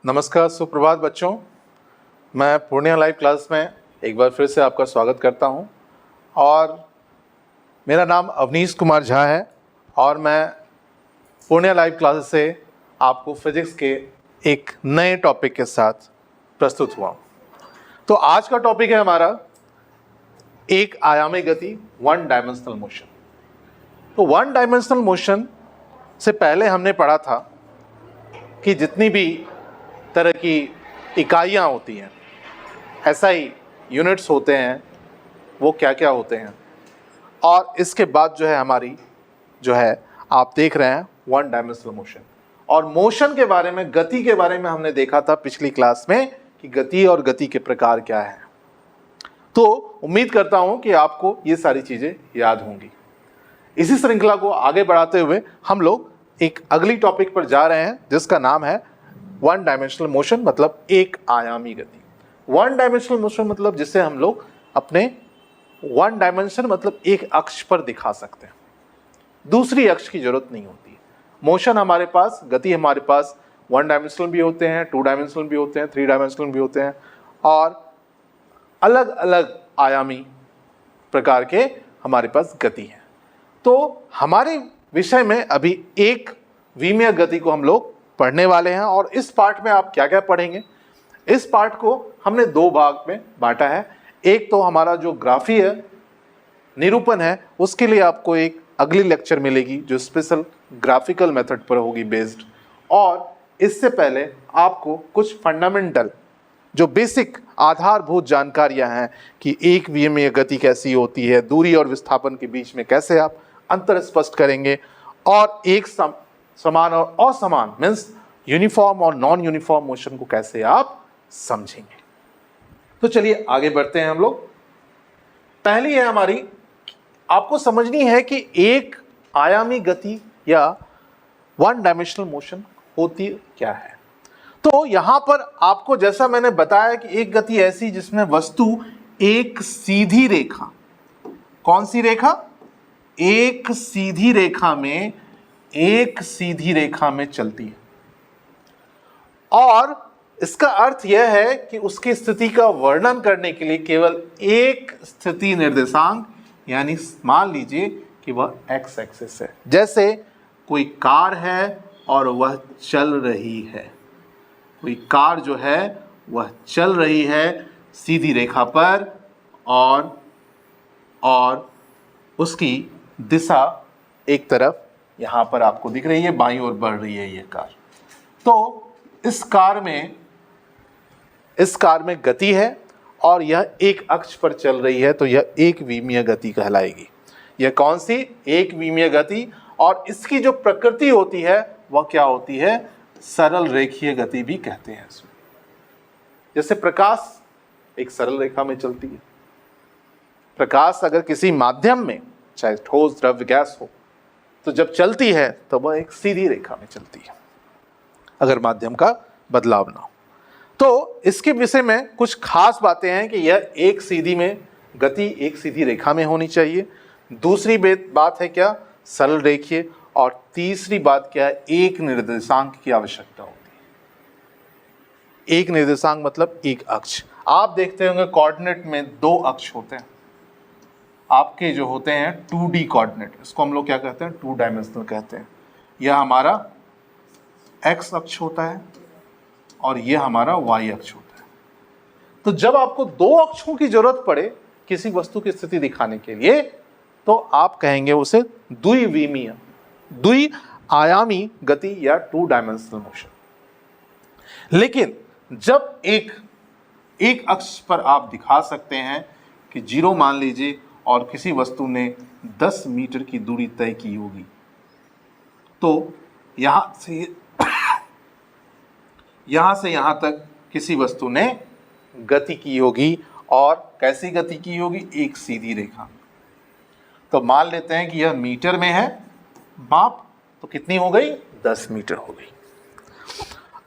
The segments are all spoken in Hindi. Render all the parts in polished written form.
नमस्कार, सुप्रभात बच्चों। मैं पूर्णिया लाइव क्लास में एक बार फिर से आपका स्वागत करता हूं और मेरा नाम अवनीश कुमार झा है और मैं पूर्णिया लाइव क्लास से आपको फिजिक्स के एक नए टॉपिक के साथ प्रस्तुत हुआ। तो आज का टॉपिक है हमारा एक आयामी गति, वन डायमेंशनल मोशन। तो वन डायमेंशनल मोशन से पहले हमने पढ़ा था कि जितनी भी तरह की इकाइयाँ होती हैं, SI यूनिट्स होते हैं, वो क्या क्या होते हैं। और इसके बाद जो है हमारी आप देख रहे हैं वन डायमेंशनल मोशन। और मोशन के बारे में, गति के बारे में हमने देखा था पिछली क्लास में कि गति और गति के प्रकार क्या है। तो उम्मीद करता हूं कि आपको ये सारी चीज़ें याद होंगी। इसी श्रृंखला को आगे बढ़ाते हुए हम लोग एक अगली टॉपिक पर जा रहे हैं जिसका नाम है वन डायमेंशनल मोशन, मतलब एक आयामी गति। वन डायमेंशनल मोशन मतलब जिसे हम लोग अपने वन डायमेंशन मतलब एक अक्ष पर दिखा सकते हैं, दूसरी अक्ष की जरूरत नहीं होती। मोशन हमारे पास, गति हमारे पास वन डायमेंशनल भी होते हैं, टू डायमेंशनल भी होते हैं, थ्री डायमेंशनल भी होते हैं और अलग अलग आयामी प्रकार के हमारे पास गति है। तो हमारे विषय में अभी एक विमीय गति को हम लोग पढ़ने वाले हैं और इस पार्ट में आप क्या क्या पढ़ेंगे, इस पार्ट को हमने दो भाग में बांटा है। एक तो हमारा जो ग्राफीय निरूपण है उसके लिए आपको एक अगली लेक्चर मिलेगी जो स्पेशल ग्राफिकल मेथड पर होगी बेस्ड, और इससे पहले आपको कुछ फंडामेंटल जो बेसिक आधारभूत जानकारियां हैं कि एक विमीय गति कैसी होती है, दूरी और विस्थापन के बीच में कैसे आप अंतर स्पष्ट करेंगे, और एक समान और असमान मीन्स यूनिफॉर्म और नॉन यूनिफॉर्म मोशन को कैसे आप समझेंगे। तो चलिए आगे बढ़ते हैं हम लोग। पहली है हमारी, आपको समझनी है कि एक आयामी गति या वन डायमेंशनल मोशन होती क्या है। तो यहां पर आपको, जैसा मैंने बताया कि एक गति ऐसी जिसमें वस्तु एक सीधी रेखा, कौन सी रेखा, एक सीधी रेखा में चलती है, और इसका अर्थ यह है कि उसकी स्थिति का वर्णन करने के लिए केवल एक स्थिति निर्देशांक, यानी मान लीजिए कि वह एक्स एक्सिस है। जैसे कोई कार है और वह चल रही है, कोई कार जो है वह चल रही है सीधी रेखा पर, और उसकी दिशा एक तरफ यहाँ पर आपको दिख रही है, बाईं ओर बढ़ रही है ये कार। तो इस कार में गति है और यह एक अक्ष पर चल रही है, तो यह एक विमीय गति कहलाएगी। यह कौन सी, एक विमीय गति। और इसकी जो प्रकृति होती है वह क्या होती है, सरल रेखीय गति भी कहते हैं इसमें। जैसे प्रकाश एक सरल रेखा में चलती है। प्रकाश अगर किसी माध्यम में, चाहे ठोस, द्रव्य, गैस हो, तो जब चलती है तो वह एक सीधी रेखा में चलती है अगर माध्यम का बदलाव ना हो। तो इसके विषय में कुछ खास बातें हैं कि यह एक सीधी में गति एक सीधी रेखा में होनी चाहिए। दूसरी बात है क्या, सरल रेखीय। और तीसरी बात क्या है, एक निर्देशांक की आवश्यकता होती है। एक निर्देशांक मतलब एक अक्ष। आप देखते होंगे कोऑर्डिनेट में दो अक्ष होते हैं आपके, जो होते हैं 2D कोऑर्डिनेट, इसको हम लोग क्या कहते हैं, टू डायमेंशनल कहते हैं। यह हमारा एक्स अक्ष होता है और यह हमारा वाई अक्ष होता है। तो जब आपको दो अक्षों की जरूरत पड़े किसी वस्तु की स्थिति दिखाने के लिए, तो आप कहेंगे उसे द्विविमीय, द्वि आयामी गति या टू डायमेंशनल मोशन। लेकिन जब एक अक्ष पर आप दिखा सकते हैं कि 0 मान लीजिए और किसी वस्तु ने 10 मीटर की दूरी तय की होगी, तो यहां से यहां तक किसी वस्तु ने गति की होगी, और कैसी गति की होगी, एक सीधी रेखा। तो मान लेते हैं कि यह मीटर में है माप, तो कितनी हो गई, 10 मीटर हो गई।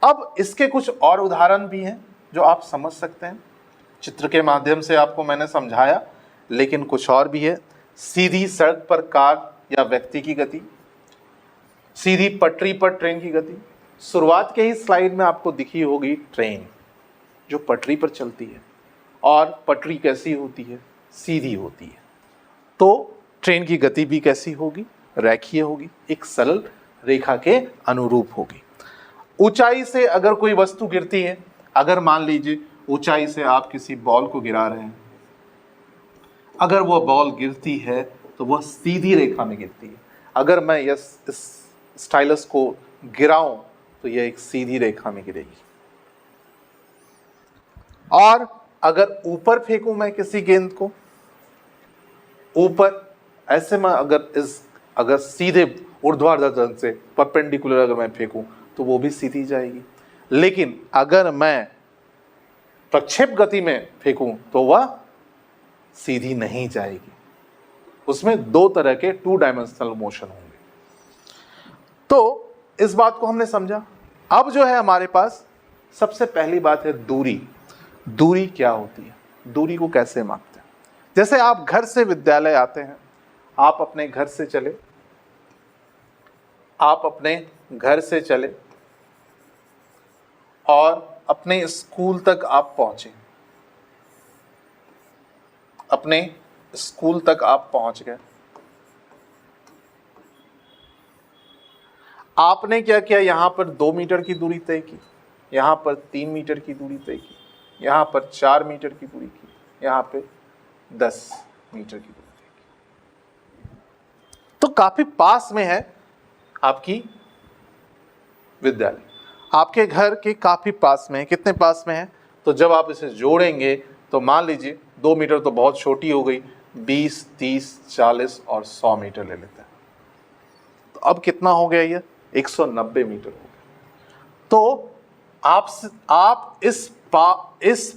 अब इसके कुछ और उदाहरण भी हैं जो आप समझ सकते हैं। चित्र के माध्यम से आपको मैंने समझाया, लेकिन कुछ और भी है। सीधी सड़क पर कार या व्यक्ति की गति, सीधी पटरी पर ट्रेन की गति, शुरुआत के ही स्लाइड में आपको दिखी होगी ट्रेन जो पटरी पर चलती है, और पटरी कैसी होती है? सीधी होती है। तो ट्रेन की गति भी कैसी होगी? रेखीय होगी, एक सरल रेखा के अनुरूप होगी। ऊंचाई से अगर कोई वस्तु गिरती है, अगर मान लीजिए ऊंचाई से आप किसी बॉल को गिरा रहे हैं, अगर वो बॉल गिरती है तो वह सीधी रेखा में गिरती है। अगर मैं इस स्टाइलस को गिराऊं तो यह एक सीधी रेखा में गिरेगी। और अगर ऊपर फेंकूं मैं किसी गेंद को, ऊपर ऐसे में अगर सीधे ऊर्ध्वाधर से परपेंडिकुलर अगर मैं फेंकूं तो वो भी सीधी जाएगी। लेकिन अगर मैं प्रक्षेप गति में फेंकूं तो वह सीधी नहीं जाएगी। उसमें दो तरह के 2 डायमेंशनल मोशन होंगे। तो इस बात को हमने समझा। अब जो है हमारे पास सबसे पहली बात है दूरी। दूरी क्या होती है? दूरी को कैसे मापते हैं? जैसे आप घर से विद्यालय आते हैं, आप अपने घर से चले, और अपने स्कूल तक आप पहुंचे, पहुंच गए। आपने क्या किया? यहां पर 2 मीटर की दूरी तय की, यहां पर 3 मीटर की दूरी तय की, यहां पर 4 मीटर की दूरी की, यहां पे 10 मीटर की दूरी तय की। तो काफी पास में है आपकी विद्यालय, आपके घर के काफी पास में है। कितने पास में है? तो जब आप इसे जोड़ेंगे तो मान लीजिए 2 मीटर तो बहुत छोटी हो गई, 20, 30, 40 और 100 मीटर ले लेते हैं। तो अब कितना हो गया? ये 190 मीटर हो गया। तो आप इस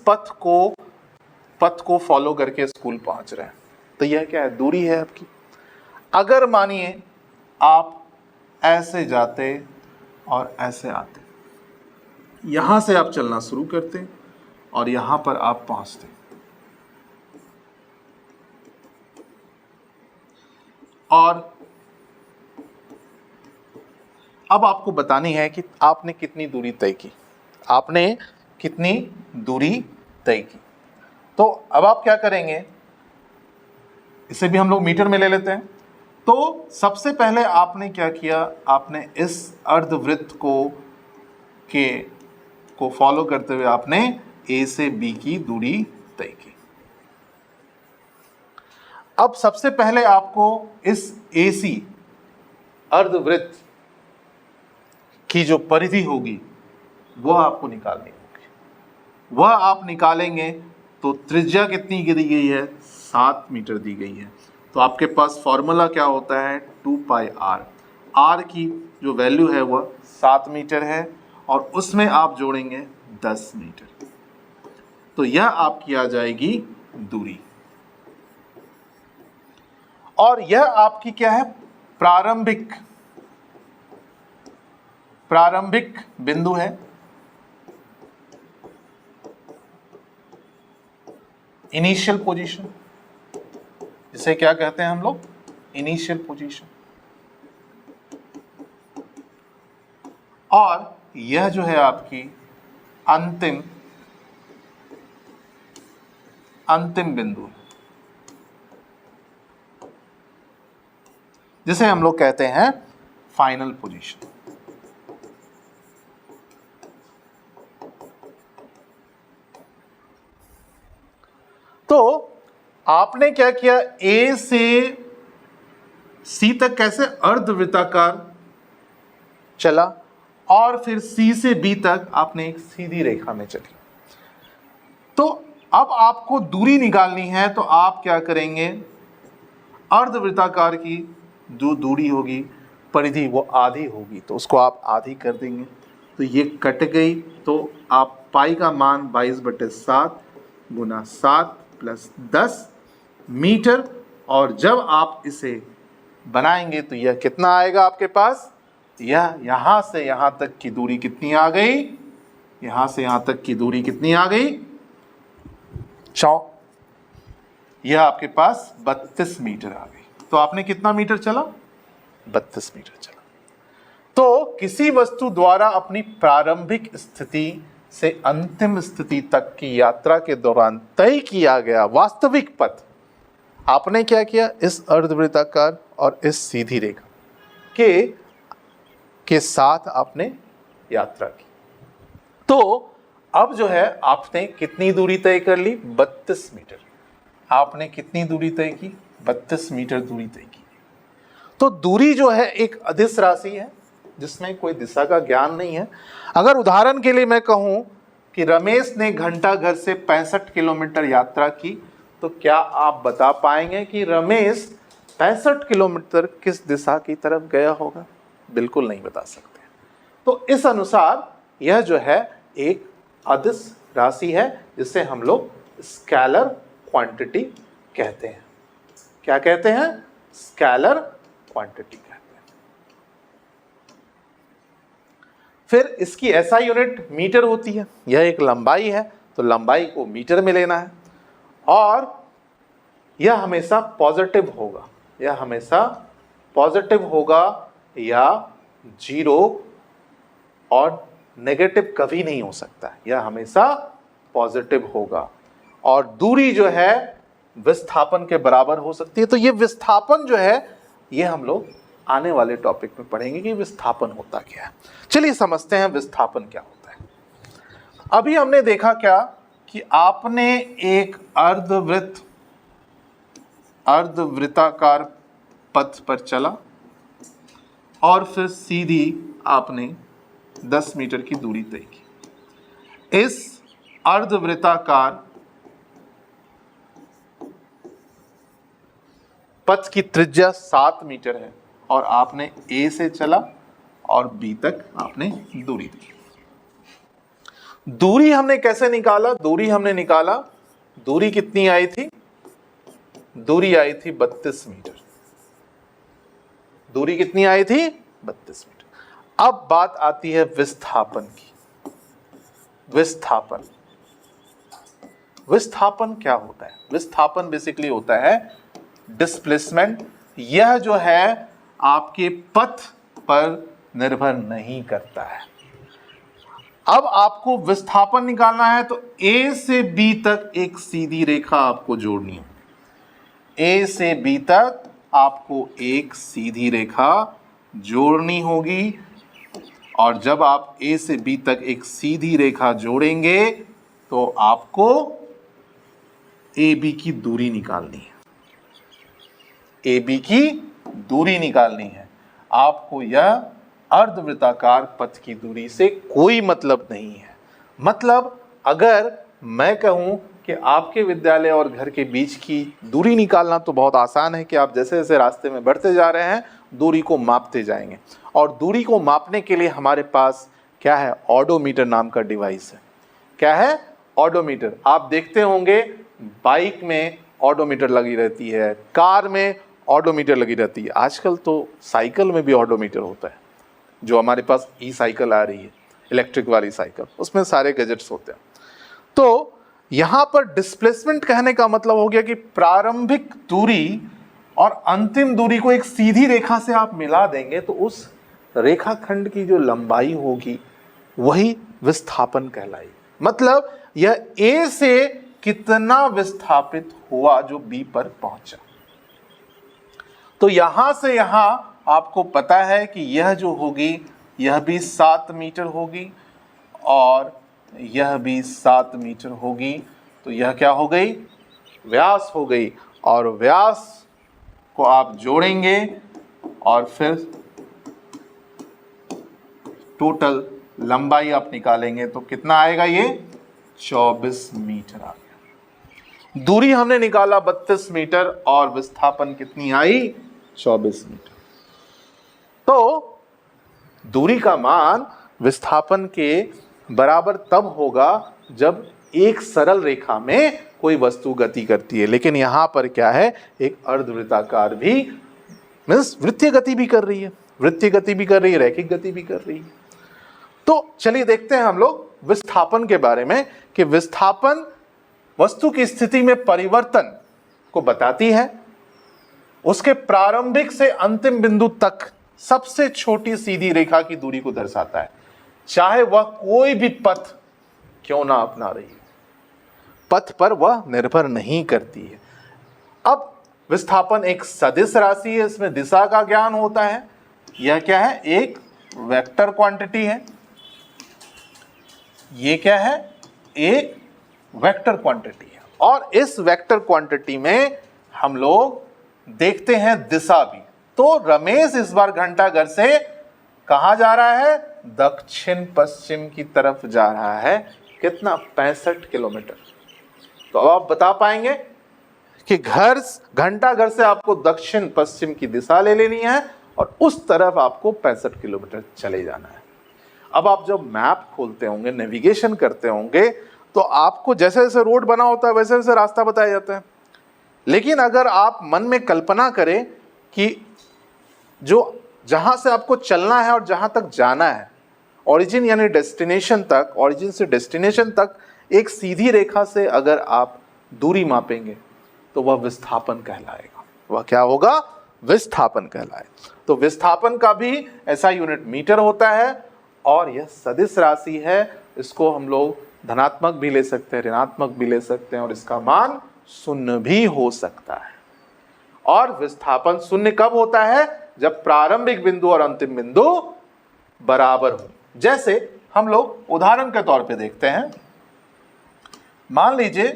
पथ को फॉलो करके स्कूल पहुंच रहे हैं। तो यह क्या है? दूरी है आपकी। अगर मानिए आप ऐसे जाते और ऐसे आते, यहां से आप चलना शुरू करते और यहां पर आप पहुंचते, और अब आपको बतानी है कि आपने कितनी दूरी तय की। तो अब आप क्या करेंगे? इसे भी हम लोग मीटर में ले लेते हैं। तो सबसे पहले आपने क्या किया? आपने इस अर्धवृत्त को फॉलो करते हुए आपने ए से बी की दूरी तय की। अब सबसे पहले आपको इस AC अर्धवृत्त की जो परिधि होगी वह आपको निकालनी होगी। वह आप निकालेंगे तो त्रिज्या कितनी दी गई है? 7 मीटर दी गई है। तो आपके पास फॉर्मूला क्या होता है? 2 पाई r। r की जो वैल्यू है वह 7 मीटर है, और उसमें आप जोड़ेंगे 10 मीटर, तो यह आपकी आ जाएगी दूरी। और यह आपकी क्या है? प्रारंभिक बिंदु है। इनिशियल पोजीशन, इसे क्या कहते हैं हम लोग? Initial position. और यह जो है आपकी अंतिम बिंदु, जिसे हम लोग कहते हैं फाइनल पोजीशन। तो आपने क्या किया? A से C तक कैसे? अर्धवृत्ताकार चला, और फिर C से B तक आपने एक सीधी रेखा में चली। तो अब आपको दूरी निकालनी है, तो आप क्या करेंगे? अर्धवृत्ताकार की जो दूरी होगी, परिधि, वो आधी होगी, तो उसको आप आधी कर देंगे। तो ये कट गई, तो आप पाई का मान 22/7 गुना 7 प्लस 10 मीटर, और जब आप इसे बनाएंगे तो यह कितना आएगा आपके पास? यह यहां से यहां तक की दूरी कितनी आ गई? यहां से यहां तक की दूरी कितनी आ गई? यह आपके पास 32 मीटर आ गई। तो आपने कितना मीटर चला? 32 मीटर चला। तो किसी वस्तु द्वारा अपनी प्रारंभिक स्थिति से अंतिम स्थिति तक की यात्रा के दौरान तय किया गया वास्तविक पथ आपने क्या किया, इस अर्धवृत्ताकार और इस सीधी रेखा के साथ आपने यात्रा की। तो अब जो है आपने कितनी दूरी तय कर ली, 32 मीटर। आपने कितनी दूरी तय की, 32 मीटर दूरी तय की। तो दूरी जो है एक अदिश राशि है जिसमें कोई दिशा का ज्ञान नहीं है। अगर उदाहरण के लिए मैं कहूं कि रमेश ने घंटा घर से 65 किलोमीटर यात्रा की, तो क्या आप बता पाएंगे कि रमेश 65 किलोमीटर किस दिशा की तरफ गया होगा? बिल्कुल नहीं बता सकते। तो इस अनुसार यह जो है एक अदिश राशि है जिसे हम लोग स्केलर क्वांटिटी कहते हैं। क्या कहते हैं? स्केलर क्वांटिटी कहते हैं। फिर इसकी एसआई यूनिट मीटर होती है। यह एक लंबाई है तो लंबाई को मीटर में लेना है और यह हमेशा पॉजिटिव होगा। यह हमेशा पॉजिटिव होगा या जीरो और नेगेटिव कभी नहीं हो सकता है। यह हमेशा पॉजिटिव होगा और दूरी जो है विस्थापन के बराबर हो सकती है। तो ये विस्थापन जो है ये हम लोग आने वाले टॉपिक में पढ़ेंगे कि विस्थापन होता क्या है। चलिए समझते हैं विस्थापन क्या होता है। अभी हमने देखा क्या कि आपने एक अर्धवृत्ताकार पथ पर चला और फिर सीधी आपने 10 मीटर की दूरी तय की। इस अर्धवृत्ताकार पथ की त्रिज्या 7 मीटर है और आपने ए से चला और बी तक आपने दूरी दी। दूरी हमने कैसे निकाला? दूरी हमने निकाला, दूरी कितनी आई थी? दूरी आई थी 32 मीटर। दूरी कितनी आई थी? 32 मीटर। अब बात आती है विस्थापन की। विस्थापन क्या होता है? विस्थापन बेसिकली होता है डिस्प्लेसमेंट। यह जो है आपके पथ पर निर्भर नहीं करता है। अब आपको विस्थापन निकालना है तो ए से बी तक एक सीधी रेखा आपको जोड़नी है। ए से बी तक आपको एक सीधी रेखा जोड़नी होगी और जब आप ए से बी तक एक सीधी रेखा जोड़ेंगे तो आपको ए बी की दूरी निकालनी है। ए बी की दूरी निकालनी है। आपको यह अर्धवृत्ताकार पथ की दूरी से कोई मतलब नहीं है। मतलब अगर मैं कहूं कि आपके विद्यालय और घर के बीच की दूरी निकालना तो बहुत आसान है कि आप जैसे जैसे रास्ते में बढ़ते जा रहे हैं दूरी को मापते जाएंगे और दूरी को मापने के लिए हमारे पास क्या है? ऑडोमीटर नाम का डिवाइस है। क्या है? ऑडोमीटर। आप देखते होंगे बाइक में ऑडोमीटर लगी रहती है, कार में ऑडोमीटर लगी रहती है, आजकल तो साइकिल में भी ऑडोमीटर होता है। जो हमारे पास ई साइकिल आ रही है, इलेक्ट्रिक वाली साइकिल, उसमें सारे गैजेट्स होते हैं। तो यहां पर डिस्प्लेसमेंट कहने का मतलब हो गया कि प्रारंभिक दूरी और अंतिम दूरी को एक सीधी रेखा से आप मिला देंगे तो उस रेखाखंड की जो लंबाई होगी वही विस्थापन कहलाएगी। मतलब यह ए से कितना विस्थापित हुआ जो बी पर पहुंचा। तो यहां से यहां आपको पता है कि यह जो होगी यह भी 7 मीटर होगी और यह भी 7 मीटर होगी। तो यह क्या हो गई? व्यास हो गई और व्यास को आप जोड़ेंगे और फिर टोटल लंबाई आप निकालेंगे तो कितना आएगा? ये 24 मीटर आ गया। दूरी हमने निकाला 32 मीटर और विस्थापन कितनी आई? 24 मीटर। तो दूरी का मान विस्थापन के बराबर तब होगा जब एक सरल रेखा में कोई वस्तु गति करती है। लेकिन यहां पर क्या है? एक अर्धवृत्ताकार भी मीन्स वृत्तीय गति भी कर रही है, वृत्तीय गति भी कर रही है, रैखिक गति भी कर रही है। तो चलिए देखते हैं हम लोग विस्थापन के बारे में कि विस्थापन वस्तु की स्थिति में परिवर्तन को बताती है, उसके प्रारंभिक से अंतिम बिंदु तक सबसे छोटी सीधी रेखा की दूरी को दर्शाता है, चाहे वह कोई भी पथ क्यों ना अपना रही है, पथ पर वह निर्भर नहीं करती है। अब विस्थापन एक सदिश राशि है, इसमें दिशा का ज्ञान होता है। यह क्या है? एक वेक्टर क्वांटिटी है। ये क्या है? एक वेक्टर क्वांटिटी है। और इस वेक्टर क्वांटिटी में हम लोग देखते हैं दिशा भी। तो रमेश इस बार घंटाघर से कहां जा रहा है? दक्षिण पश्चिम की तरफ जा रहा है। कितना? 65 किलोमीटर। तो अब आप बता पाएंगे कि घंटाघर से आपको दक्षिण पश्चिम की दिशा ले लेनी है और उस तरफ आपको 65 किलोमीटर चले जाना है। अब आप जब मैप खोलते होंगे, नेविगेशन करते होंगे, तो आपको जैसे जैसे रोड बना होता है वैसे वैसे रास्ता बताया जाता है। लेकिन अगर आप मन में कल्पना करें कि जो जहां से आपको चलना है और जहां तक जाना है, ओरिजिन यानी डेस्टिनेशन तक, ओरिजिन से डेस्टिनेशन तक एक सीधी रेखा से अगर आप दूरी मापेंगे तो वह विस्थापन कहलाएगा। वह क्या होगा? विस्थापन कहलाएगा। तो विस्थापन का भी ऐसा यूनिट मीटर होता है और यह सदिश राशि है। इसको हम लोग धनात्मक भी ले सकते हैं, ऋणात्मक भी ले सकते हैं और इसका मान शून्य भी हो सकता है। और विस्थापन शून्य कब होता है? जब प्रारंभिक बिंदु और अंतिम बिंदु बराबर हो। जैसे हम लोग उदाहरण के तौर पे देखते हैं, मान लीजिए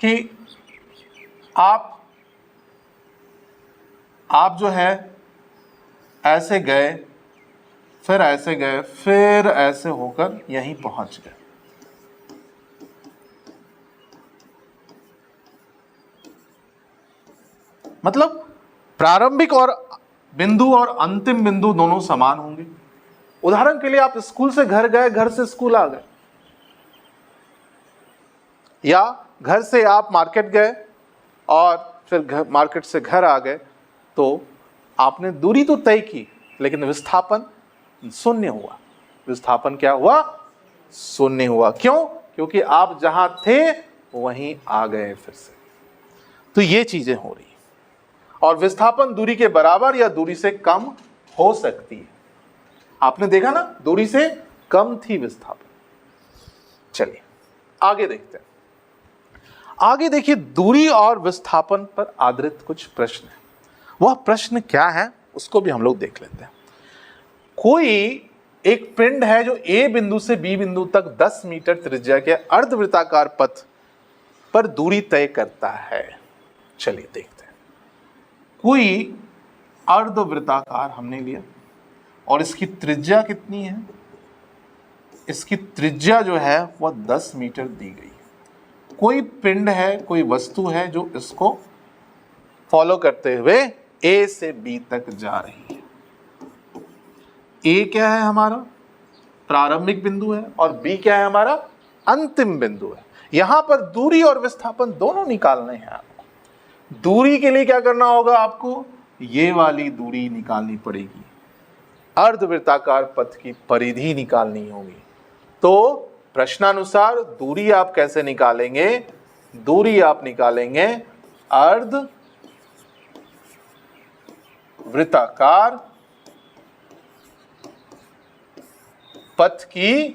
कि आप जो है ऐसे गए, फिर ऐसे गए, फिर ऐसे होकर यहीं पहुंच गए। मतलब प्रारंभिक और बिंदु और अंतिम बिंदु दोनों समान होंगे। उदाहरण के लिए आप स्कूल से घर गए, घर से स्कूल आ गए, या घर से आप मार्केट गए और फिर मार्केट से घर आ गए, तो आपने दूरी तो तय की लेकिन विस्थापन शून्य हुआ। विस्थापन क्या हुआ? शून्य हुआ। क्यों? क्योंकि आप जहां थे वहीं आ गए फिर से। तो ये चीजें हो रही हैं। और विस्थापन दूरी के बराबर या दूरी से कम हो सकती है। आपने देखा ना, दूरी से कम थी विस्थापन। चलिए आगे देखते हैं। आगे देखिए, दूरी और विस्थापन पर आधारित कुछ प्रश्न है। वह प्रश्न क्या है उसको भी हम लोग देख लेते हैं। कोई एक पिंड है जो ए बिंदु से बी बिंदु तक 10 मीटर त्रिज्या के अर्धवृत्ताकार पथ पर दूरी तय करता है। चलिए देखते हैं। कोई अर्धवृत्ताकार हमने लिया और इसकी त्रिज्या कितनी है? इसकी त्रिज्या जो है वह 10 मीटर दी गई है। कोई पिंड है, कोई वस्तु है जो इसको फॉलो करते हुए ए से बी तक जा रही है। ए क्या है? हमारा प्रारंभिक बिंदु है और बी क्या है? हमारा अंतिम बिंदु है। यहां पर दूरी और विस्थापन दोनों निकालने हैं आपको। दूरी के लिए क्या करना होगा? आपको ये वाली दूरी निकालनी पड़ेगी, अर्धवृत्ताकार पथ की परिधि निकालनी होगी। तो प्रश्नानुसार दूरी आप कैसे निकालेंगे? दूरी आप निकालेंगे अर्धवृत्ताकार पथ की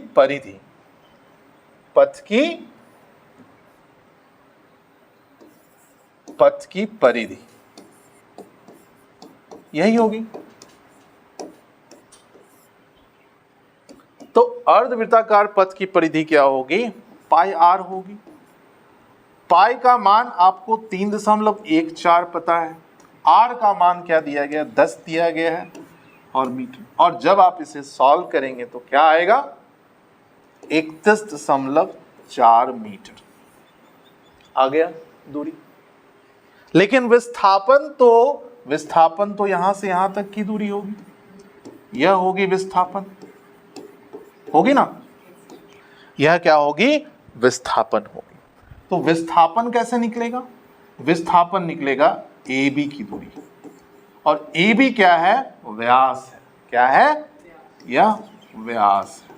परिधि, पथ की परिधि यही होगी। तो अर्धवृत्ताकार पथ की परिधि क्या होगी? पाई आर होगी। पाई का मान आपको 3.14 पता है। आर का मान क्या दिया गया? 10 दिया गया है और मीटर। और जब आप इसे सॉल्व करेंगे तो क्या आएगा? 31.4 मीटर आ गया दूरी। लेकिन विस्थापन तो यहां से यहां तक की दूरी होगी। यह होगी विस्थापन, होगी ना? यह क्या होगी? विस्थापन होगी। तो विस्थापन कैसे निकलेगा? विस्थापन निकलेगा ए बी की दूरी, और ए बी क्या है? व्यास है। क्या है? यह व्यास है।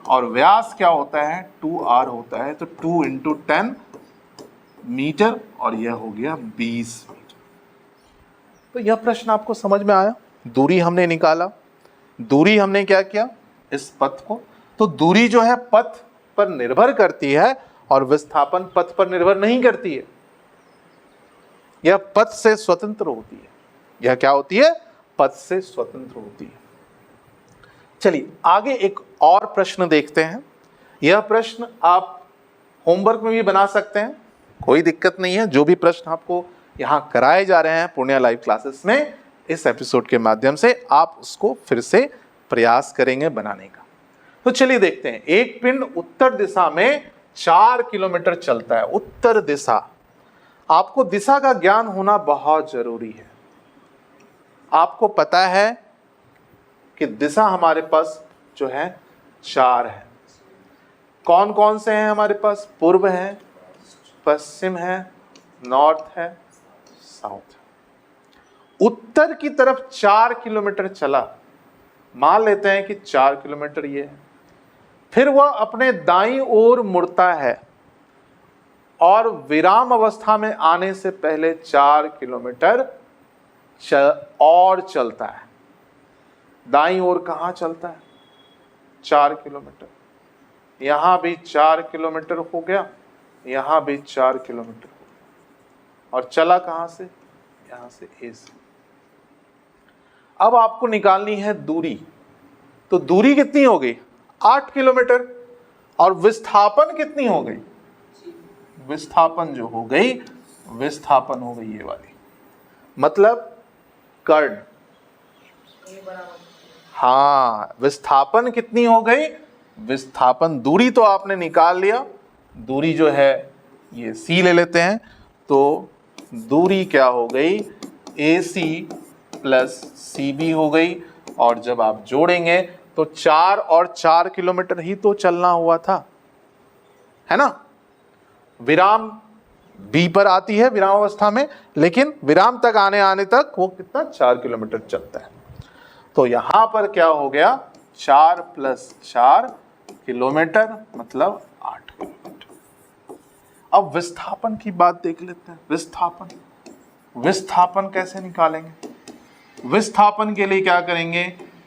और व्यास क्या होता है? 2r होता है। तो 2 × 10 मीटर और यह हो गया 20 मीटर। तो यह प्रश्न आपको समझ में आया। दूरी हमने निकाला, दूरी हमने क्या किया, इस पथ को, तो दूरी जो है पथ पर निर्भर करती है और विस्थापन पथ पर निर्भर नहीं करती है, यह पथ से स्वतंत्र होती है। यह क्या होती है, पथ से स्वतंत्र होती है। चलिए आगे एक और प्रश्न देखते हैं। यह प्रश्न आप होमवर्क में भी बना सकते हैं, कोई दिक्कत नहीं है। जो भी प्रश्न आपको यहाँ कराए जा रहे हैं पूर्णिया लाइव क्लासेस में, इस एपिसोड के माध्यम से आप उसको फिर से प्रयास करेंगे बनाने का। तो चलिए देखते हैं। एक पिंड उत्तर दिशा में 4 किलोमीटर चलता है। उत्तर दिशा, आपको दिशा का ज्ञान होना बहुत जरूरी है। आपको पता है कि दिशा हमारे पास जो है 4 है। कौन कौन से हैं हमारे पास? पूर्व है, पश्चिम है, नॉर्थ है, साउथ है। उत्तर की तरफ 4 किलोमीटर चला, मान लेते हैं कि 4 किलोमीटर ये है। फिर वह अपने दाईं ओर मुड़ता है और विराम अवस्था में आने से पहले 4 किलोमीटर और चलता है। दाईं ओर कहाँ चलता है? 4 किलोमीटर। यहाँ भी 4 किलोमीटर हो गया, यहाँ भी 4 किलोमीटर हो गया, और चला कहाँ से? यहाँ से ए से। अब आपको निकालनी है दूरी। तो दूरी कितनी हो गई? 8 किलोमीटर। और विस्थापन कितनी हो गई? विस्थापन जो हो गई, विस्थापन हो गई ये वाली, मतलब कर्ण। हाँ, विस्थापन कितनी हो गई? विस्थापन, दूरी तो आपने निकाल लिया, दूरी जो है ये सी ले लेते हैं, तो दूरी क्या हो गई? AC प्लस CB हो गई। और जब आप जोड़ेंगे तो 4 और 4 किलोमीटर ही तो चलना हुआ था, है ना। विराम B पर आती है विराम अवस्था में, लेकिन विराम तक आने तक वो कितना? 4 किलोमीटर चलता है। तो यहां पर क्या हो गया? 4 प्लस 4 किलोमीटर, मतलब 8 किलोमीटर। अब विस्थापन की बात देख लेते हैं। विस्थापन कैसे निकालेंगे? विस्थापन के लिए क्या करेंगे?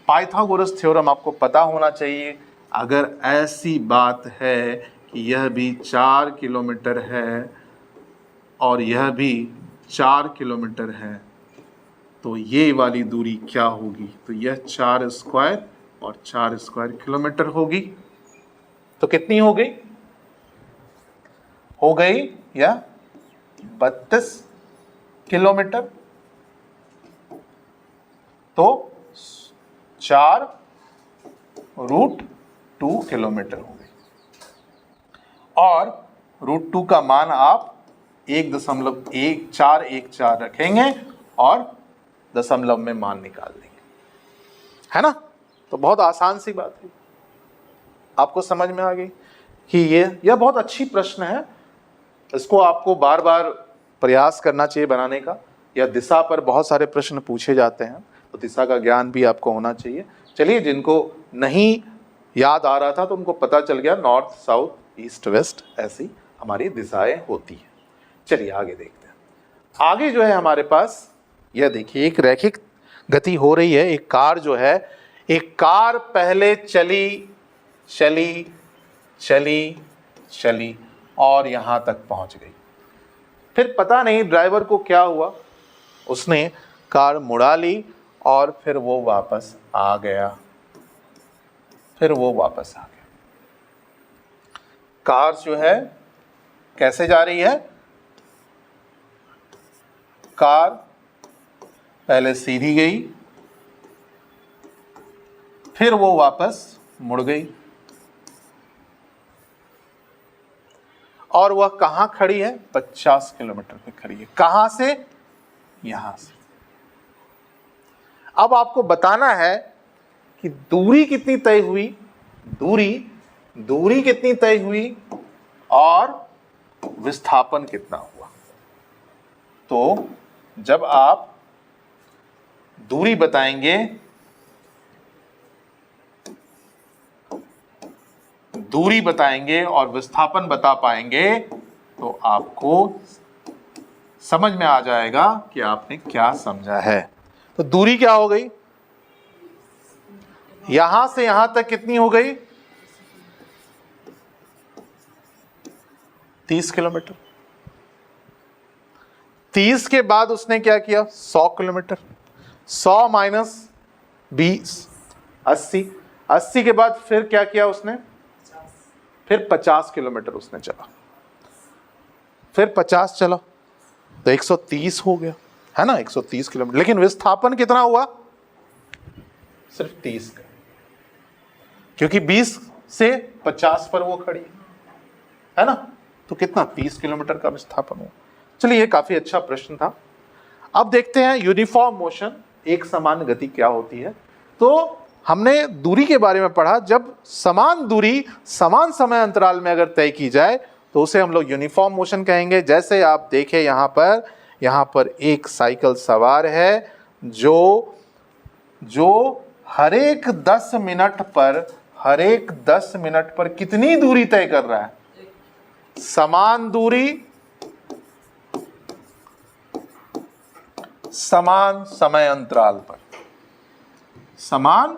पाइथागोरस थ्योरम आपको पता होना चाहिए। अगर ऐसी बात है कि यह भी 4 किलोमीटर है और यह भी 4 किलोमीटर है, तो ये वाली दूरी क्या होगी? तो यह 4 स्क्वायर और 4 स्क्वायर किलोमीटर होगी। तो कितनी हो गई? हो गई या 32 किलोमीटर। तो 4√2 किलोमीटर हो गई। और √2 का मान आप 1.1414 रखेंगे और दशमलव में मान निकाल देंगे, है ना। तो बहुत आसान सी बात है, आपको समझ में आ गई कि यह बहुत अच्छी प्रश्न है। इसको आपको बार बार प्रयास करना चाहिए बनाने का। या दिशा पर बहुत सारे प्रश्न पूछे जाते हैं, तो दिशा का ज्ञान भी आपको होना चाहिए। चलिए, जिनको नहीं याद आ रहा था तो उनको पता चल गया, नॉर्थ साउथ ईस्ट वेस्ट ऐसी हमारी दिशाएं होती हैं। चलिए आगे देखते हैं। आगे जो है हमारे पास, यह देखिए, एक रैखिक गति हो रही है। एक कार जो है, एक कार पहले चली चली चली चली और यहां तक पहुंच गई। फिर पता नहीं ड्राइवर को क्या हुआ, उसने कार मुड़ा ली और फिर वो वापस आ गया। कार जो है कैसे जा रही है? कार पहले सीधी गई, फिर वो वापस मुड़ गई, और वह कहां खड़ी है? 50 किलोमीटर पे खड़ी है। कहां से? यहां से। अब आपको बताना है कि दूरी कितनी तय हुई, दूरी कितनी तय हुई और विस्थापन कितना हुआ। तो जब आप दूरी बताएंगे, और विस्थापन बता पाएंगे, तो आपको समझ में आ जाएगा कि आपने क्या समझा है। तो दूरी क्या हो गई, यहां से यहां तक कितनी हो गई, 30 किलोमीटर। 30 के बाद उसने क्या किया, 100 किलोमीटर। 100 माइनस 20, 80। 80 के बाद फिर क्या किया उसने, फिर 50 किलोमीटर उसने चला, फिर 50 चला, तो 130 हो गया, है ना, 130 किलोमीटर। लेकिन विस्थापन कितना हुआ, सिर्फ 30 का, क्योंकि 20 से 50 पर वो खड़ी है ना, तो कितना, 30 किलोमीटर का विस्थापन हुआ। चलिए, ये काफी अच्छा प्रश्न था। अब देखते हैं यूनिफॉर्म मोशन, एक समान गति क्या होती है। तो हमने दूरी के बारे में पढ़ा, जब समान दूरी समान समय अंतराल में अगर तय की जाए तो उसे हम लोग यूनिफॉर्म मोशन कहेंगे। जैसे आप देखें यहाँ पर एक साइकिल सवार है जो हर एक 10 मिनट पर कितनी दूरी तय कर रहा है, समान दूरी समान समय अंतराल पर, समान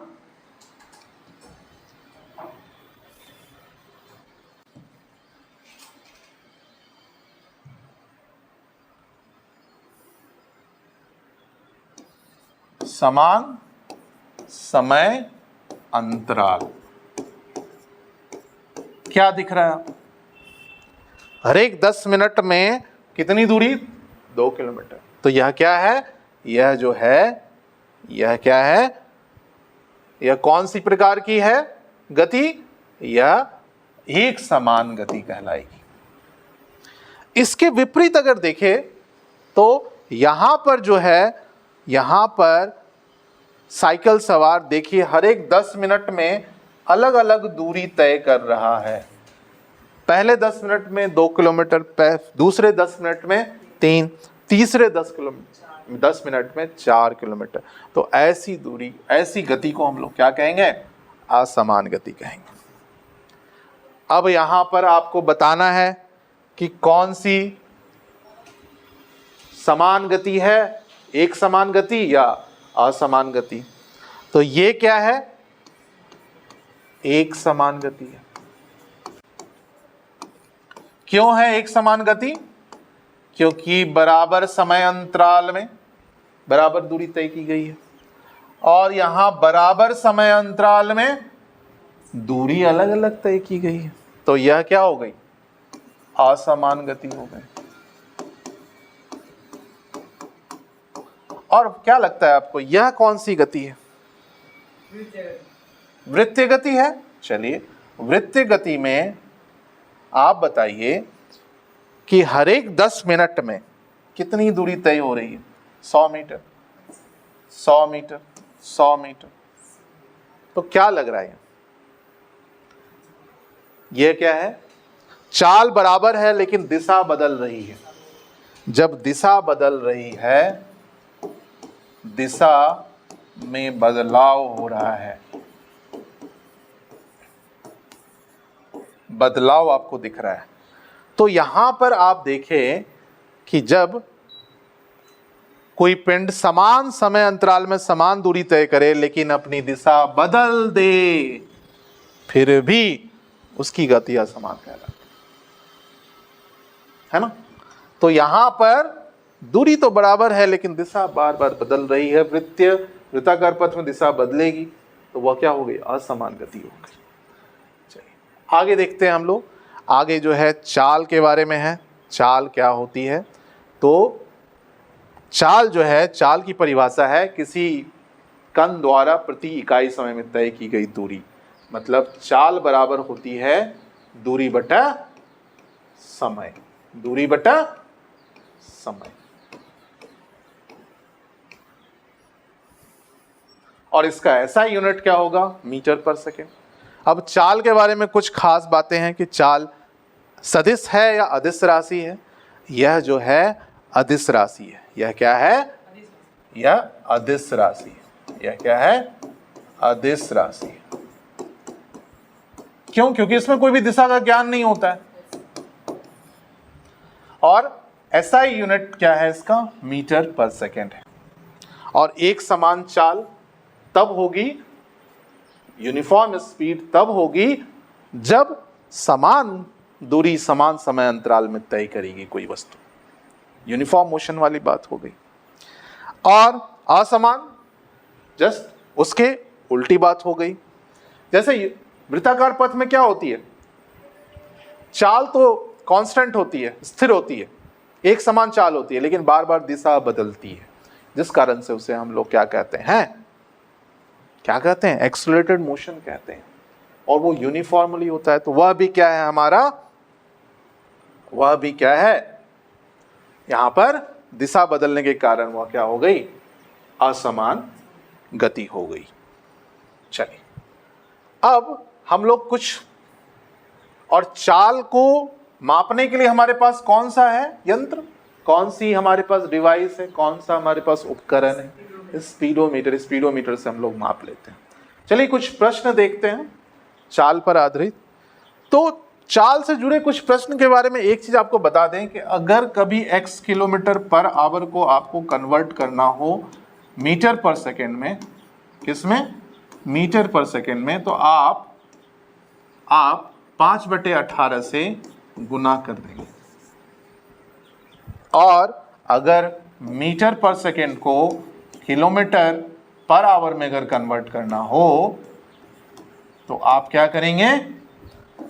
समय अंतराल। क्या दिख रहा है, हर एक 10 मिनट में कितनी दूरी, 2 किलोमीटर। तो यह क्या है, यह क्या है, यह कौन सी प्रकार की है गति, यह एक समान गति कहलाएगी। इसके विपरीत अगर देखें तो यहां पर साइकिल सवार देखिए हर एक 10 मिनट में अलग अलग दूरी तय कर रहा है। पहले 10 मिनट में 2 किलोमीटर, दूसरे 10 मिनट में 3, तीसरे 10 मिनट में 4 किलोमीटर। तो ऐसी दूरी, ऐसी गति को हम लोग क्या कहेंगे, असमान गति कहेंगे। अब यहां पर आपको बताना है कि कौन सी समान गति है, एक समान गति या असमान गति। तो ये क्या है, एक समान गति है। क्यों है एक समान गति, क्योंकि बराबर समय अंतराल में बराबर दूरी तय की गई है, और यहां बराबर समय अंतराल में दूरी अलग अलग तय की गई है। तो यह क्या हो गई, असमान गति हो गई। और क्या लगता है आपको, यह कौन सी गति है, वृत्तीय गति है। चलिए, वृत्तीय गति में आप बताइए कि हर एक 10 मिनट में कितनी दूरी तय हो रही है, 100 मीटर, 100 मीटर, 100 मीटर। तो क्या लग रहा है, यह क्या है, चाल बराबर है लेकिन दिशा बदल रही है। जब दिशा बदल रही है, दिशा में बदलाव हो रहा है, बदलाव आपको दिख रहा है। तो यहां पर आप देखें कि जब कोई पिंड समान समय अंतराल में समान दूरी तय करे लेकिन अपनी दिशा बदल दे, फिर भी उसकी गति असमान कहलाती है ना। तो यहां पर दूरी तो बराबर है लेकिन दिशा बार बार बदल रही है। वृत्ताकार पथ में दिशा बदलेगी तो वह क्या हो गई, असमान गति हो गई। चलिए आगे देखते हैं हम लोग। आगे जो है चाल के बारे में है। चाल क्या होती है, तो चाल जो है, चाल की परिभाषा है किसी कण द्वारा प्रति इकाई समय में तय की गई दूरी। मतलब चाल बराबर होती है दूरी बटा समय, दूरी बटा समय। और इसका ऐसा यूनिट क्या होगा, मीटर पर सेकेंड। अब चाल के बारे में कुछ खास बातें हैं कि चाल सदिश है या अदिश राशि है। यह जो है अदिश राशि है। यह क्या है, यह अदिश राशि है। यह क्या है, अदिश राशि है। क्यों, क्योंकि इसमें कोई भी दिशा का ज्ञान नहीं होता है। और एसआई यूनिट क्या है इसका? मीटर पर सेकेंड है। और एक समान चाल तब होगी, यूनिफॉर्म स्पीड तब होगी जब समान दूरी समान समय अंतराल में तय करेगी कोई वस्तु। यूनिफॉर्म मोशन वाली बात हो गई। और असमान जस्ट उसके उल्टी बात हो गई। जैसे वृत्ताकार पथ में क्या होती है? चाल तो कांस्टेंट होती है, स्थिर होती है, एक समान चाल होती है, लेकिन बार बार दिशा बदलती है, जिस कारण से उसे हम लोग क्या कहते हैं? क्या कहते हैं? एक्सेलरेटेड मोशन कहते हैं। और वो यूनिफॉर्मली होता है, तो वह भी क्या है हमारा? वह भी क्या है? यहां पर दिशा बदलने के कारण वह क्या हो गई? असमान गति हो गई। चलिए अब हम लोग कुछ, और चाल को मापने के लिए हमारे पास कौन सा है यंत्र? कौन सी हमारे पास डिवाइस है? कौन सा हमारे पास उपकरण है? स्पीडोमीटर। स्पीडोमीटर से हम लोग माप लेते हैं। चलिए कुछ प्रश्न देखते हैं चाल पर आधारित। तो चाल से जुड़े कुछ प्रश्न के बारे में एक चीज आपको बता दें कि अगर कभी x किलोमीटर पर आवर को आपको कन्वर्ट करना हो मीटर पर सेकेंड में, किसमें? मीटर पर सेकेंड में, तो आप 5/18 से गुना कर देंगे। और अगर मीटर पर सेकेंड को किलोमीटर पर आवर में अगर कन्वर्ट करना हो तो आप क्या करेंगे?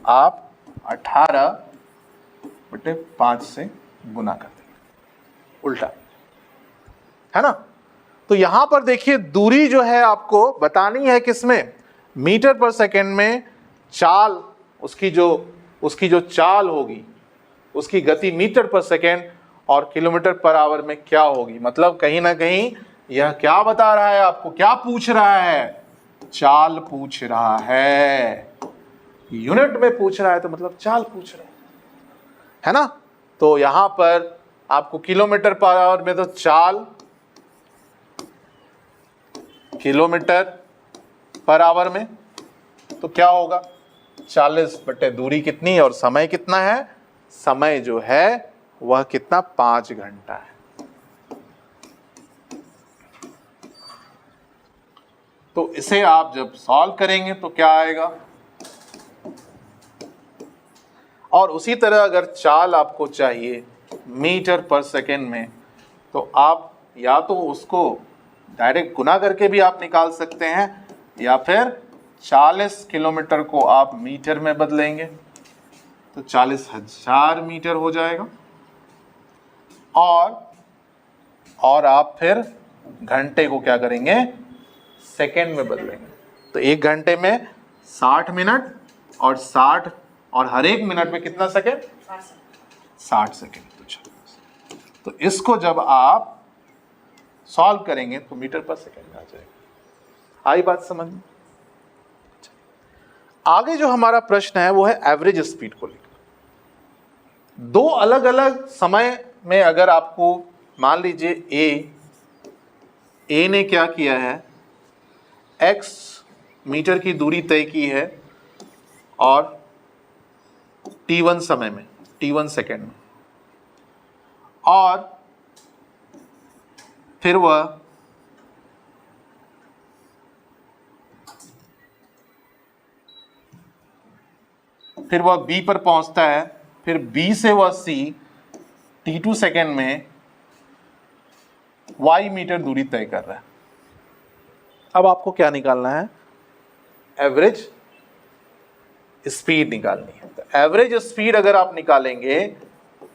आप 18/5 से गुना कर देंगे, उल्टा, है ना? तो यहां पर देखिए दूरी जो है आपको बतानी है किसमें? मीटर पर सेकेंड में। चाल उसकी जो चाल होगी, उसकी गति मीटर पर सेकेंड, और किलोमीटर पर आवर में क्या होगी? मतलब कहीं ना कहीं यह क्या बता रहा है आपको? क्या पूछ रहा है? चाल पूछ रहा है। यूनिट में पूछ रहा है तो मतलब चाल पूछ रहा है ना? तो यहां पर आपको किलोमीटर पर आवर में, तो चाल किलोमीटर पर आवर में, तो क्या होगा? 40 बटे दूरी कितनी और समय कितना है? समय जो है वह कितना? 5 घंटा है। तो इसे आप जब सॉल्व करेंगे तो क्या आएगा? और उसी तरह अगर चाल आपको चाहिए मीटर पर सेकेंड में, तो आप या तो उसको डायरेक्ट गुना करके भी आप निकाल सकते हैं, या फिर 40 किलोमीटर को आप मीटर में बदलेंगे तो 40,000 मीटर हो जाएगा। और आप फिर घंटे को क्या करेंगे? सेकेंड में बदलेंगे। तो 1 घंटे में 60 मिनट, और 60 और हर एक मिनट में कितना सेकेंड? 60 सेकेंड। तो इसको जब आप सॉल्व करेंगे तो मीटर पर सेकेंड आ जाएगा। आई बात समझ में? आगे जो हमारा प्रश्न है वो है एवरेज स्पीड को लेकर। 2 अलग अलग समय में अगर आपको, मान लीजिए ए ने क्या किया है? x मीटर की दूरी तय की है और t1 समय में, t1 सेकेंड में, और फिर वह B पर पहुंचता है, फिर B से वह C t2 सेकेंड में y मीटर दूरी तय कर रहा है। अब आपको क्या निकालना है? एवरेज स्पीड निकालनी है। तो एवरेज स्पीड अगर आप निकालेंगे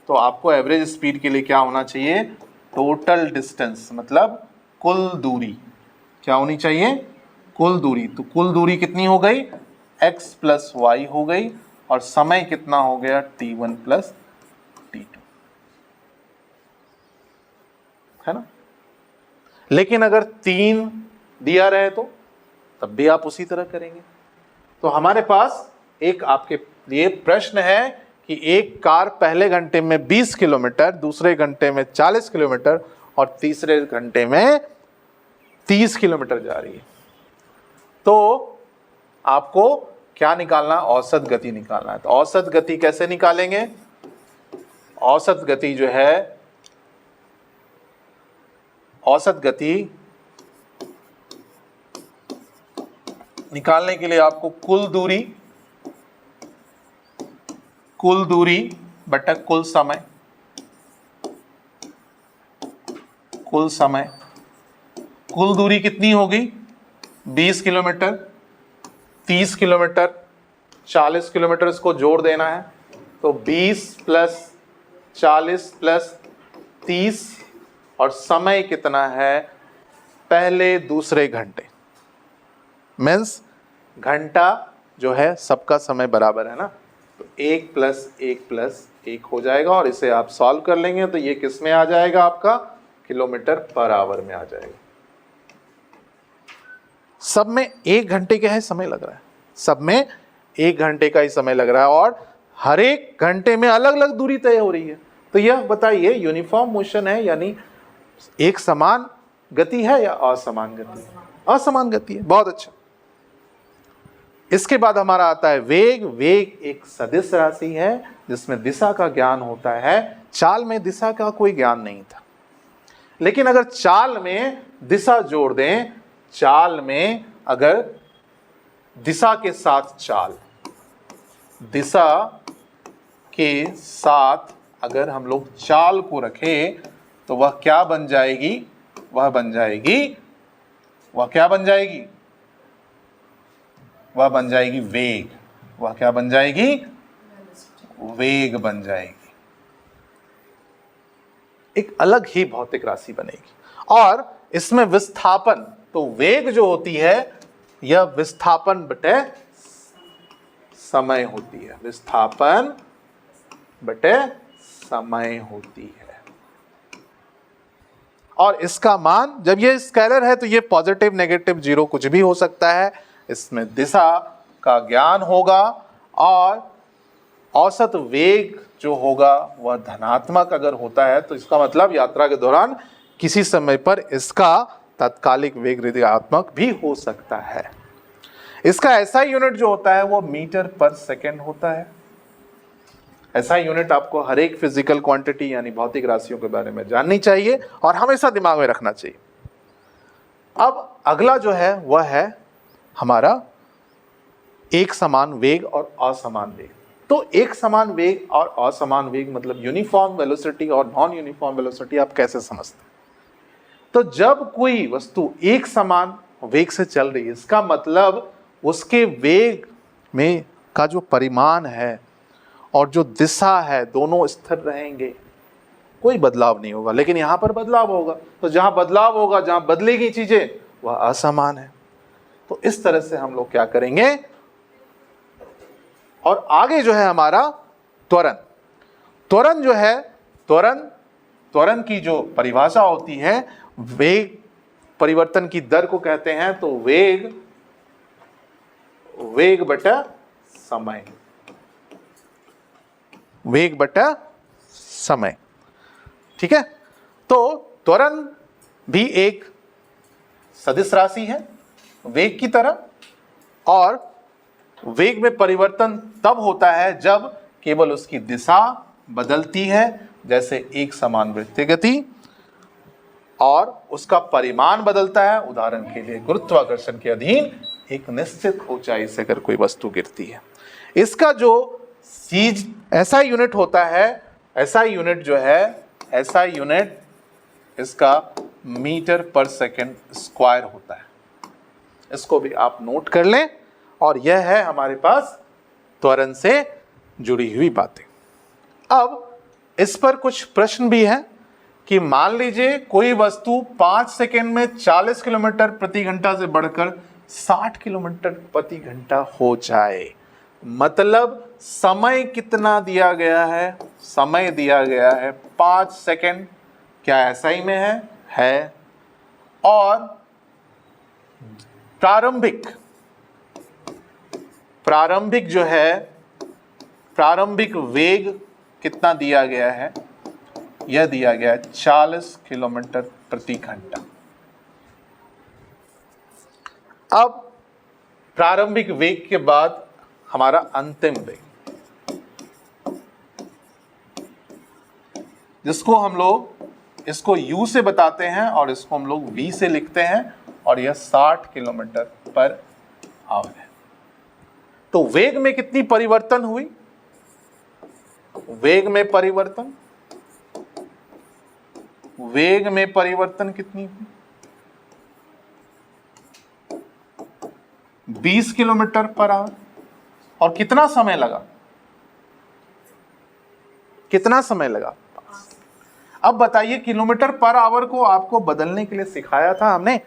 तो आपको एवरेज स्पीड के लिए क्या होना चाहिए? टोटल डिस्टेंस, मतलब कुल दूरी क्या होनी चाहिए? कुल दूरी। तो कुल दूरी कितनी हो गई? x प्लस वाई हो गई, और समय कितना हो गया? t1 प्लस t2, है ना? लेकिन अगर 3 दिया रहे तो तब भी आप उसी तरह करेंगे। तो हमारे पास एक आपके लिए प्रश्न है कि एक कार पहले घंटे में 20 किलोमीटर, दूसरे घंटे में 40 किलोमीटर और तीसरे घंटे में 30 किलोमीटर जा रही है। तो आपको क्या निकालना? औसत गति निकालना है। तो औसत गति कैसे निकालेंगे? औसत गति जो है औसत गति निकालने के लिए आपको कुल दूरी बटा कुल समय, कुल दूरी कितनी होगी? 20 किलोमीटर, 30 किलोमीटर, 40 किलोमीटर, इसको जोड़ देना है। तो 20 प्लस 40 प्लस 30, और समय कितना है? पहले दूसरे घंटे, मीन्स घंटा जो है सबका समय बराबर है ना, तो 1 प्लस 1 प्लस 1 हो जाएगा, और इसे आप सॉल्व कर लेंगे तो ये किस में आ जाएगा? आपका किलोमीटर पर आवर में आ जाएगा। सब में 1 घंटे का है समय लग रहा है, सब में 1 घंटे का ही समय लग रहा है, और हर एक घंटे में अलग अलग दूरी तय हो रही है। तो यह बताइए यूनिफॉर्म मोशन है, यानी एक समान गति है या असमान गति है? असमान गति है। बहुत अच्छा। इसके बाद हमारा आता है वेग। वेग एक सदिश राशि है जिसमें दिशा का ज्ञान होता है। चाल में दिशा का कोई ज्ञान नहीं था, लेकिन अगर चाल में दिशा जोड़ दें, चाल में अगर दिशा के साथ दिशा के साथ अगर हम लोग चाल को रखें तो वह क्या बन जाएगी? वह बन जाएगी वेग। वह क्या बन जाएगी? वेग बन जाएगी। एक अलग ही भौतिक राशि बनेगी। और इसमें विस्थापन, तो वेग जो होती है यह विस्थापन बटे समय होती है, विस्थापन बटे समय होती है। और इसका मान, जब ये स्केलर है तो ये पॉजिटिव नेगेटिव जीरो कुछ भी हो सकता है। इसमें दिशा का ज्ञान होगा, और औसत वेग जो होगा वह धनात्मक अगर होता है तो इसका मतलब यात्रा के दौरान किसी समय पर इसका तात्कालिक वेग ऋणात्मक भी हो सकता है। इसका एसआई यूनिट जो होता है वो मीटर पर सेकेंड होता है। एसआई यूनिट आपको हर एक फिजिकल क्वांटिटी यानी भौतिक राशियों के बारे में जाननी चाहिए और हमेशा दिमाग में रखना चाहिए। अब अगला जो है वह है हमारा एक समान वेग और असमान वेग। तो एक समान वेग और असमान वेग मतलब यूनिफॉर्म वेलोसिटी और नॉन यूनिफॉर्म वेलोसिटी आप कैसे समझते हैं? तो जब कोई वस्तु एक समान वेग से चल रही है, इसका मतलब उसके वेग में का जो परिमाण है और जो दिशा है दोनों स्थिर रहेंगे, कोई बदलाव नहीं होगा। लेकिन यहां पर बदलाव होगा, तो जहां बदलाव होगा, जहां बदलेगी चीजें, वह असमान है। तो इस तरह से हम लोग क्या करेंगे। और आगे जो है हमारा त्वरण। त्वरण जो है, त्वरण की जो परिभाषा होती है, वेग परिवर्तन की दर को कहते हैं। तो वेग बटा समय, वेग बटा समय, ठीक है। तो त्वरण भी एक सदिश राशि है वेग की तरह, और वेग में परिवर्तन तब होता है जब केवल उसकी दिशा बदलती है, जैसे एक समान वृत्तीय गति, और उसका परिमाण बदलता है। उदाहरण के लिए गुरुत्वाकर्षण के अधीन एक निश्चित ऊंचाई से अगर कोई वस्तु गिरती है, इसका जो चीज ऐसा यूनिट होता है, ऐसा यूनिट जो है, ऐसा यूनिट इसका मीटर पर सेकंड स्क्वायर होता है। इसको भी आप नोट कर लें। और यह है हमारे पास त्वरण से जुड़ी हुई बातें। अब इस पर कुछ प्रश्न भी हैं कि मान लीजिए कोई वस्तु 5 सेकंड में 40 किलोमीटर प्रति घंटा से बढ़कर 60 किलोमीटर प्रति घंटा हो जाए, मतलब समय कितना दिया गया है? समय दिया गया है 5 सेकंड। क्या ऐसा ही में है। और प्रारंभिक जो है, प्रारंभिक वेग कितना दिया गया है? यह दिया गया है 40 किलोमीटर प्रति घंटा। अब प्रारंभिक वेग के बाद हमारा अंतिम वेग, जिसको हम लोग इसको u से बताते हैं और इसको हम लोग v से लिखते हैं और यह 60 किलोमीटर पर आवर है। तो वेग में कितनी परिवर्तन हुई? वेग में परिवर्तन, वेग में परिवर्तन कितनी हुई? 20 किलोमीटर पर आवर। और कितना समय लगा? कितना समय लगा? अब बताइए, किलोमीटर पर आवर को आपको बदलने के लिए सिखाया था हमने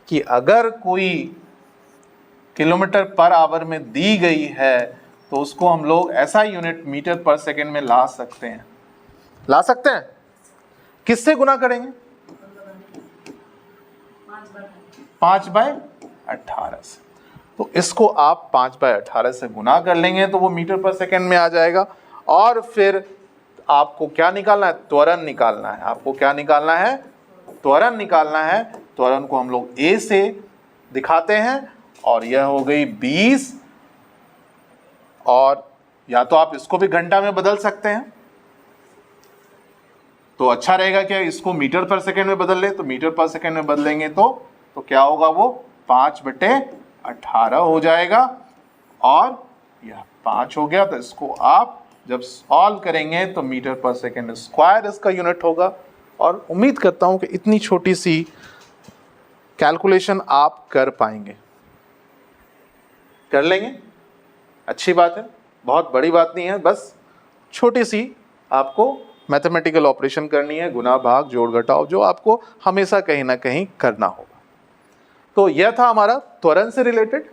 कि अगर कोई किलोमीटर पर आवर में दी गई है तो उसको हम लोग ऐसा यूनिट मीटर पर सेकंड में ला सकते हैं। ला सकते हैं। किससे गुना करेंगे? 5/18 से। तो इसको आप 5/18 से गुना कर लेंगे तो वो मीटर पर सेकंड में आ जाएगा। और फिर आपको क्या निकालना है? त्वरण निकालना है। आपको क्या निकालना है? त्वरण निकालना है। त्वरण को हम लोग a से दिखाते हैं और यह हो गई 20। और या तो आप इसको भी घंटा में बदल सकते हैं, तो अच्छा रहेगा क्या इसको मीटर पर सेकंड में बदल ले। तो मीटर पर सेकंड में बदलेंगे तो क्या होगा? वो 5/18 हो जाएगा। और यह 5 हो गया। तो इसको आप जब सॉल्व करेंगे तो मीटर पर सेकंड स्क्वायर इसका यूनिट होगा। और उम्मीद करता हूं कि इतनी छोटी सी कैलकुलेशन आप कर पाएंगे। कर लेंगे? अच्छी बात है, बहुत बड़ी बात नहीं है, बस छोटी सी आपको मैथमेटिकल ऑपरेशन करनी है, गुना भाग जोड़ घटाव, जो आपको हमेशा कहीं ना कहीं करना होगा। तो यह था हमारा त्वरण से रिलेटेड।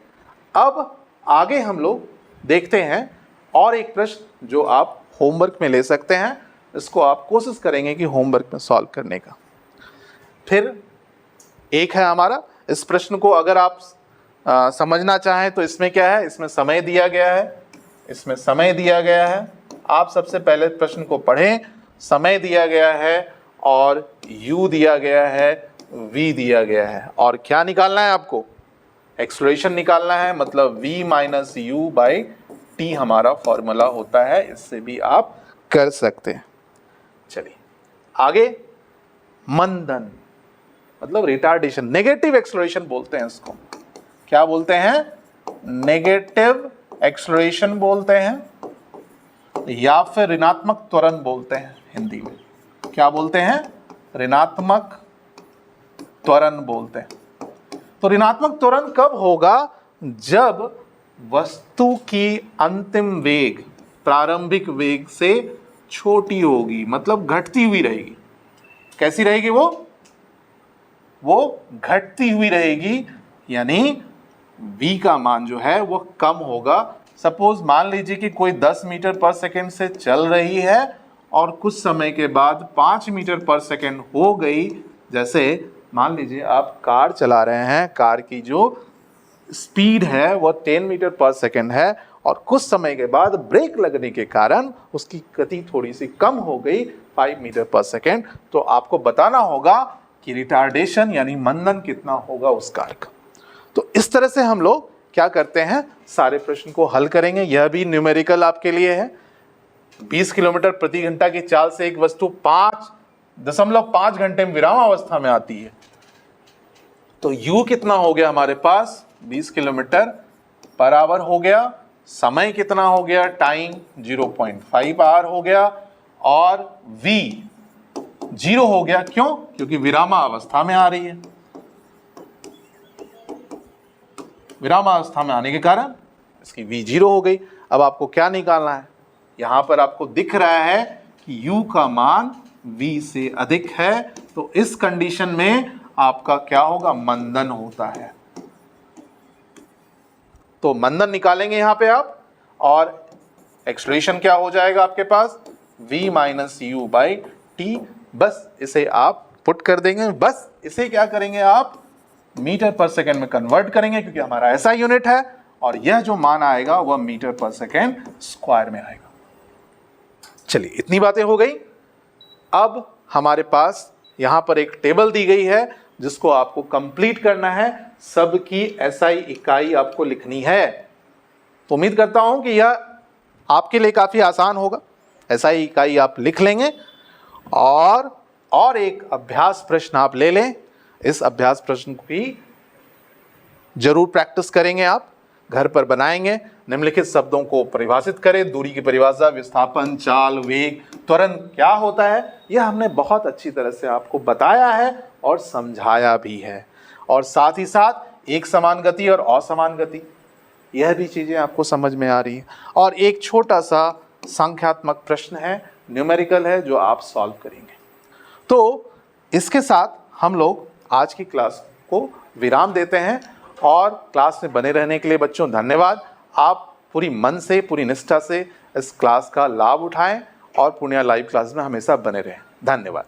अब आगे हम लोग देखते हैं और एक प्रश्न जो आप होमवर्क में ले सकते हैं। इसको आप कोशिश करेंगे कि होमवर्क में सॉल्व करने का। फिर एक है हमारा, इस प्रश्न को अगर आप समझना चाहें तो इसमें क्या है? इसमें समय दिया गया है। इसमें समय दिया गया है। आप सबसे पहले प्रश्न को पढ़ें। समय दिया गया है और u दिया गया है, v दिया गया है। और क्या निकालना है आपको? एक्सेलरेशन निकालना है। मतलब v minus u by t हमारा फॉर्मूला होता है। इससे भी आप कर सकते हैं। चलिए आगे, मंदन मतलब रिटार्डेशन, नेगेटिव एक्सेलरेशन बोलते हैं इसको। क्या बोलते हैं? नेगेटिव एक्सेलरेशन बोलते हैं, या फिर ऋणात्मक त्वरण बोलते हैं हिंदी में। क्या बोलते हैं? ऋणात्मक त्वरण बोलते हैं। तो ऋणात्मक त्वरण कब होगा? जब वस्तु की अंतिम वेग प्रारंभिक वेग से छोटी होगी, मतलब घटती हुई रहेगी। कैसी रहेगी वो घटती हुई रहेगी, यानी v का मान जो है वो कम होगा। सपोज मान लीजिए कि कोई 10 मीटर पर सेकंड से चल रही है और कुछ समय के बाद 5 मीटर पर सेकंड हो गई। जैसे मान लीजिए आप कार चला रहे हैं, कार की जो स्पीड है वो 10 मीटर पर सेकंड है और कुछ समय के बाद ब्रेक लगने के कारण उसकी गति थोड़ी सी कम हो गई 5 मीटर पर सेकंड। तो आपको बताना होगा कि रिटार्डेशन यानी मंदन कितना होगा उस कार का। तो इस तरह से हम लोग क्या करते हैं, सारे प्रश्न को हल करेंगे। यह भी न्यूमेरिकल आपके लिए है। 20 किलोमीटर प्रति घंटा की चाल से एक वस्तु 5.5 घंटे में विरामावस्था में आती है। तो u कितना हो गया हमारे पास? 20 किलोमीटर पर आवर हो गया। समय कितना हो गया? टाइम 0.5 आवर हो गया। और v 0 हो गया। क्यों? क्योंकि विरामावस्था में आ रही है। विरामावस्था में आने के कारण इसकी v 0 हो गई। अब आपको क्या निकालना है? यहां पर आपको दिख रहा है कि u का मान v से अधिक है। तो इस कंडीशन में आपका क्या होगा? मंदन होता है। तो मंदन निकालेंगे यहां पे आप, और एक्सेलरेशन क्या हो जाएगा आपके पास? v minus you by T. बस इसे आप पुट कर देंगे। बस इसे क्या करेंगे आप? मीटर पर सेकेंड में कन्वर्ट करेंगे, क्योंकि हमारा ऐसा यूनिट है। और यह जो मान आएगा वह मीटर पर सेकेंड स्क्वायर में आएगा। चलिए इतनी बातें हो गई। अब हमारे पास यहां पर एक टेबल दी गई है जिसको आपको कंप्लीट करना है। सबकी एसआई इकाई आपको लिखनी है। तो उम्मीद करता हूं कि यह आपके लिए काफी आसान होगा। एसआई इकाई आप लिख लेंगे और और एक अभ्यास प्रश्न आप ले लें। इस अभ्यास प्रश्न की जरूर प्रैक्टिस करेंगे, आप घर पर बनाएंगे। निम्नलिखित शब्दों को परिभाषित करें। दूरी की परिभाषा, विस्थापन, चाल, वेग, त्वरण क्या होता है, यह हमने बहुत अच्छी तरह से आपको बताया है और समझाया भी है। और साथ ही साथ एक समान गति और असमान गति, यह भी चीज़ें आपको समझ में आ रही है। और एक छोटा सा संख्यात्मक प्रश्न है, न्यूमेरिकल है, जो आप सॉल्व करेंगे। तो इसके साथ हम लोग आज की क्लास को विराम देते हैं। और क्लास में बने रहने के लिए बच्चों धन्यवाद। आप पूरी मन से, पूरी निष्ठा से इस क्लास का लाभ उठाएं और पूर्णिया लाइव क्लास में हमेशा बने रहें। धन्यवाद।